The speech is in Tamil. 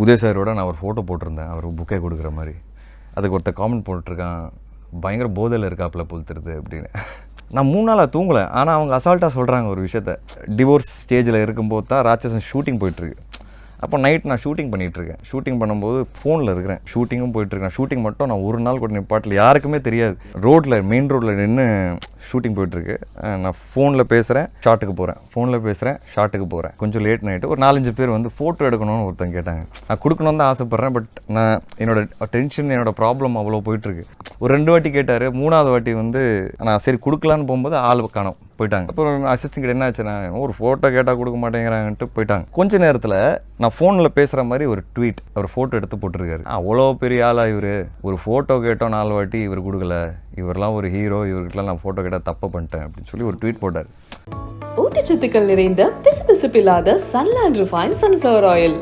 உதய சாரோட நான் ஒரு ஃபோட்டோ போட்டிருந்தேன், அவர் புக்கே கொடுக்குற மாதிரி. அதுக்கு ஒருத்தர் காமெண்ட் போட்டிருக்கான், பயங்கர போதையில் இருக்காப்புல பொறுத்துருது அப்படின்னு. நான் 3 நாளாக தூங்கலை. ஆனால் அவங்க அசால்ட்டாக சொல்கிறாங்க ஒரு விஷயத்த. டிவோர்ஸ் ஸ்டேஜில் இருக்கும்போது தான் ராட்சசன் ஷூட்டிங் போயிட்டுருக்கு. அப்போ நைட் நான் ஷூட்டிங் பண்ணிகிட்ருக்கேன். ஷூட்டிங் பண்ணும்போது ஃபோனில் இருக்கிறேன், ஷூட்டிங்கும் போயிட்டுருக்கேன். ஷூட்டிங் மட்டும் நான் ஒரு நாள் கூட நிப்பாட்டில், யாருக்குமே தெரியாது. ரோட்டில் மெயின் ரோட்டில் நின்று ஷூட்டிங் போயிட்டுருக்கு. நான் ஃபோனில் பேசுகிறேன், ஷாட்டுக்கு போகிறேன், ஃபோனில் பேசுகிறேன், ஷாட்டுக்கு போகிறேன். கொஞ்சம் லேட் நைட்டு ஒரு 4-5 பேர் வந்து ஃபோட்டோ எடுக்கணும்னு ஒருத்தங்க கேட்டாங்க. நான் கொடுக்கணுன்னு தான் ஆசைப்பட்றேன். பட் நான் என்னோடய டென்ஷன், என்னோடய ப்ராப்ளம் அவ்வளோ போயிட்டுருக்கு. ஒரு 2 வாட்டி கேட்டார். 3ஆவது வாட்டி வந்து நான் சரி கொடுக்கலான்னு போகும்போது ஆள் காணோம், போயிட்டாங்க. அப்புறம் அசிஸ்டன்ட் கிட்ட என்ன ஆச்சுன்னா, ஒரு ஃபோட்டோ கேட்டால் கொடுக்க மாட்டேங்கிறாங்கன்ட்டு போயிட்டாங்க. கொஞ்ச நேரத்தில் நான் ஃபோனில் பேசுகிற மாதிரி ஒரு ட்வீட், அவர் ஃபோட்டோ எடுத்து போட்டிருக்காரு. அவ்வளோ பெரிய ஆளாக இவர், ஒரு ஃபோட்டோ கேட்டோம் 4 வாட்டி இவர் கொடுக்கல, இவரெல்லாம் ஒரு ஹீரோ, இவருக்கெல்லாம் நான் ஃபோட்டோ கேட்டால் தப்பு பண்ணிட்டேன் அப்படின்னு சொல்லி ஒரு ட்வீட் போட்டார். ஊட்டச்சத்துக்கள் நிறைந்த பிசுபிசுப்பில்லாத சன்லேண்ட் ரிஃபைன்ட் சன்ஃப்ளவர் ஆயில்.